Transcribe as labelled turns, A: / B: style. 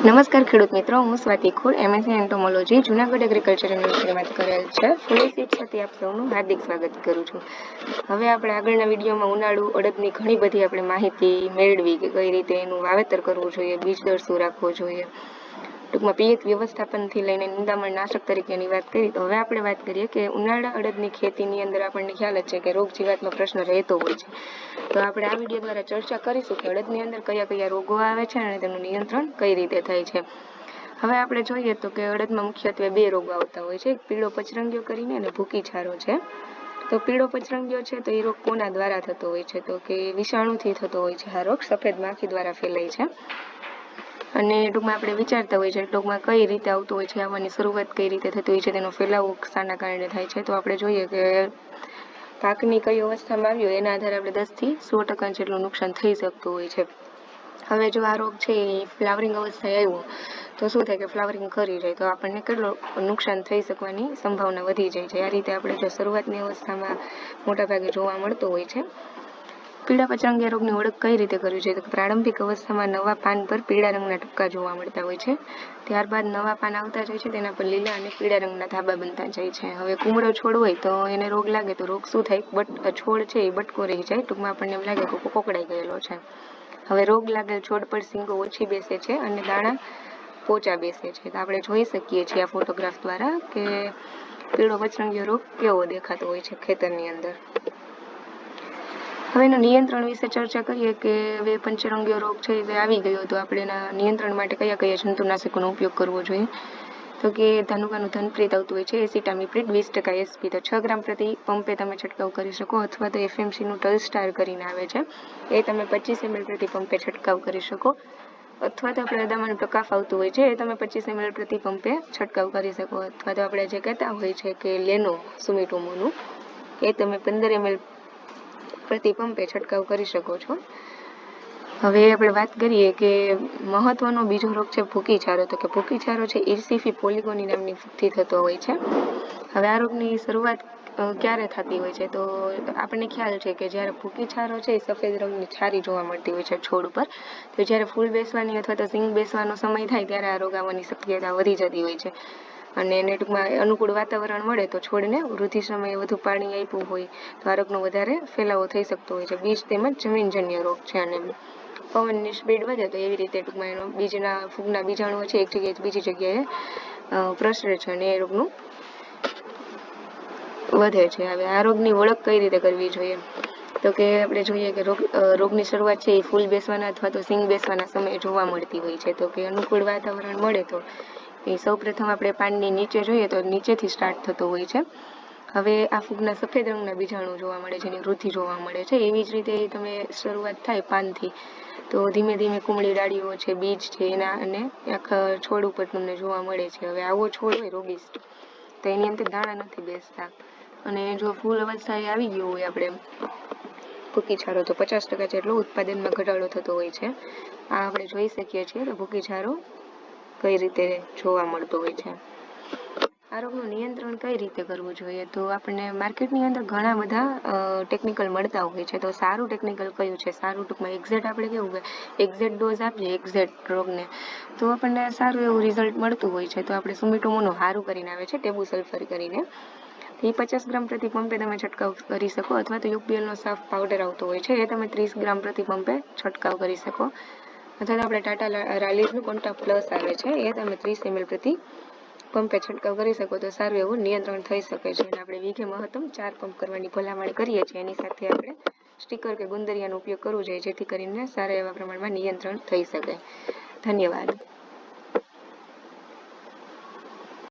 A: નમસ્કાર ખેડૂત મિત્રો, હું સ્વાતિ ખોડ એમએસસી એન્ટોમોલોજી જૂનાગઢ એગ્રીકલ્ચર યુનિવર્સિટીમાંથી કરેલ છે. ફૂલી સીડ સાથે આપ સૌનું હાર્દિક સ્વાગત કરું છું. હવે આપણે આગળના વિડીયોમાં ઉનાળુ અડદની ઘણી બધી આપણે માહિતી મેળવી કે કઈ રીતે એનું વાવેતર કરવું જોઈએ, બીજ દર શું રાખવો જોઈએ, ટૂંકમાં પિયત વ્યવસ્થાપનથી લઈને નિંદામણ નાશક તરીકેની વાત કરી. તો હવે આપણે વાત કરીએ કે ઉનાળા અડદની ખેતીની અંદર આપણને ખ્યાલ જ છે કે રોગ જીવાતનો પ્રશ્ન રહેતો હોય છે. તો આપણે આ વિડીયો દ્વારા ચર્ચા કરીશું કે અડદની અંદર કયા કયા રોગો આવે છે અને તેનું નિયંત્રણ કઈ રીતે થાય છે. હવે આપણે જોઈએ તો કે અડદમાં મુખ્યત્વે બે રોગો આવતા હોય છે, એક પીળો પચરંગીયો કરીને અને ભૂકી છારો છે. તો પીળો પચરંગીયો છે તો એ રોગ કોના દ્વારા થતો હોય છે, તો કે વિષાણુથી થતો હોય છે. આ રોગ સફેદ માખી દ્વારા ફેલાય છે અને ટૂંકમાં આપણે વિચારતા હોય છે ટૂંકમાં કઈ રીતે આવતું હોય છે, આવવાની શરૂઆત કઈ રીતે થતી હોય છે, તેનો ફેલાવો શાના કારણે થાય છે. તો આપણે જોઈએ કે પાકની કઈ અવસ્થામાં આવ્યો એના આધારે આપણે 10થી 100% જેટલું નુકસાન થઈ શકતું હોય છે. હવે જો આ રોગ છે એ ફ્લાવરિંગ અવસ્થાએ આવ્યો તો શું થાય કે ફ્લાવરિંગ કરી જાય તો આપણને કેટલું નુકસાન થઈ શકવાની સંભાવના વધી જાય છે. આ રીતે આપણે જો શરૂઆતની અવસ્થામાં મોટાભાગે જોવા મળતો હોય છે. પીળા પચરંગીયા રોગની ઓળખ કઈ રીતે કરવી જોઈએ, તો પ્રારંભિક અવસ્થામાં નવા પાન પર પીળા રંગના ટપકા જોવા મળતા હોય છે. ત્યારબાદ નવા પાન આવતા જાય છે, તેના પર લીલા અને પીળા રંગના ધાબા બનતા જાય છે. હવે કુમળો છોડ હોય તો એને રોગ લાગે તો રોગ શું થાય, છોડ છે એ બટકો રહી જાય, ટૂંકમાં આપણને એમ લાગે કે કોકડાઈ ગયેલો છે. હવે રોગ લાગેલ છોડ પર સિંગો ઓછી બેસે છે અને દાણા પોચા બેસે છે. તો આપણે જોઈ શકીએ છીએ આ ફોટોગ્રાફ દ્વારા કે પીળો પચરંગીયો રોગ કેવો દેખાતો હોય છે ખેતરની અંદર. હવે એનું નિયંત્રણ વિશે ચર્ચા કરીએ કે હવે પંચરંગીયો રોગ છે એ આવી ગયો તો આપણે એના નિયંત્રણ માટે કયા કયા જંતુનાશકોનો ઉપયોગ કરવો જોઈએ, તો કે ધાનુકાનું ધનપ્રીત આવતું હોય છે, એસિટામિપ્રિડ 20% એસપી, તો 6 ગ્રામ પ્રતિ પંપે તમે છંટકાવ કરી શકો, અથવા તો એફએમસીનું ટલ-સ્ટાર કરીને આવે છે એ તમે 25 ml પ્રતિ પંપે છંટકાવ કરી શકો, અથવા તો આપણે અદામાનું ટકાફ આવતું હોય છે એ તમે 25 ml પ્રતિ પંપે છંટકાવ કરી શકો, અથવા તો આપણે જે કહેતા હોય છે કે લેનો સુમિટોમોનું એ તમે 15 ml પ્રતિ પંપે છંટકાવ કરી શકો છો. હવે આપણે વાત કરીએ કે મહત્વનો બીજો રોગ છે ભૂકી છારો. તો કે ભૂકી છારો છે ઇર્સિફી પોલિગોની નામની ફૂગથી થતો હોય છે. હવે આ રોગની શરૂઆત ક્યારે થતી હોય છે, તો આપણને ખ્યાલ છે કે જ્યારે ભૂકી છારો છે એ સફેદ રંગની છારી જોવા મળતી હોય છે છોડ ઉપર, તો જ્યારે ફૂલ બેસવાની અથવા તો સિંગ બેસવાનો સમય થાય ત્યારે આ રોગ આવવાની શક્યતા વધી જતી હોય છે. અને એને ટૂંકમાં અનુકૂળ વાતાવરણ મળે તો છોડને વૃદ્ધિ સમયે વધુ પાણી આપ્યું હોય તો આ રોગનો વધારે ફેલાવો થઈ શકતો હોય છે. બીજ તેમજ જમીનજન્ય રોગ છે અને પવનની સ્પીડ વધે તો એવી રીતે ટૂંકમાં એનો બીજના ફૂગના બીજાણુઓ છે એક જગ્યાએ બીજી જગ્યાએ પ્રસરે છે અને એ રોગનું વધે છે. હવે આ રોગની ઓળખ કઈ રીતે કરવી જોઈએ, તો કે આપણે જોઈએ કે રોગની શરૂઆત છે એ ફૂલ બેસવાના અથવા તો સિંગ બેસવાના સમયે જોવા મળતી હોય છે. તો કે અનુકૂળ વાતાવરણ મળે તો એ સૌ પ્રથમ આપણે પાનની નીચે જોઈએ તો નીચેથી સ્ટાર્ટ થતો હોય છે. હવે આ ફૂગના સફેદ રંગના બીજાણુ જોવા મળે છે, એની વૃદ્ધિ જોવા મળે છે. એવી જ રીતે તમે શરૂઆત થાય પાનથી તો ધીમે ધીમે કુમળી ડાળીઓ છે, બીજ છે એના અને આખા છોડ ઉપર તમને જોવા મળે છે. હવે આવો છોડ હોય રોગિસ્ટ તો એની અંદર દાણા નથી બેસતા, અને જો ફૂલ અવસ્થાએ આવી ગયું હોય આપણે ભૂકી છારો તો 50% જેટલો ઉત્પાદનમાં ઘટાડો થતો હોય છે. આ આપણે જોઈ શકીએ છીએ કે ભૂકી છારો કઈ રીતે જોવા મળતો હોય છે. આ રોગનું નિયંત્રણ કઈ રીતે કરવું જોઈએ, તો આપણને માર્કેટની અંદર ઘણા બધા ટેકનિકલ મળતા હોય છે. તો સારું ટેકનિકલ કયું છે, સારું ટૂંકમાં એક્ઝેક્ટ આપણે કેવું કે એક્ઝેક્ટ ડોઝ આપીએ એક્ઝેક્ટ રોગને તો આપણને સારું એવું રિઝલ્ટ મળતું હોય છે. તો આપણે સુમિટોમોનું હારું કરીને આવે છે ટેબુ સલ્ફર કરીને, એ 50 ગ્રામ પ્રતિ પંપે તમે છંટકાવ કરી શકો, અથવા તો યુપીએલનો સાફ પાવડર આવતો હોય છે એ તમે 30 ગ્રામ પ્રતિ પંપે છંટકાવ કરી શકો, અથવા તો આપણે ટાટા રાલીઝનું કોન્ટા પ્લસ આવે છે એ તમે 30 ml પ્રતિ પંપે છંટકાવ કરી શકો તો સારું એવું નિયંત્રણ થઈ શકે છે. અને આપણે વીઘે મહત્તમ 4 પંપ કરવાની ભલામણ કરીએ છીએ. એની સાથે આપણે સ્ટીકર કે ગુંદરિયાનો ઉપયોગ કરવો જોઈએ જેથી કરીને સારા એવા પ્રમાણમાં નિયંત્રણ થઈ શકે. ધન્યવાદ.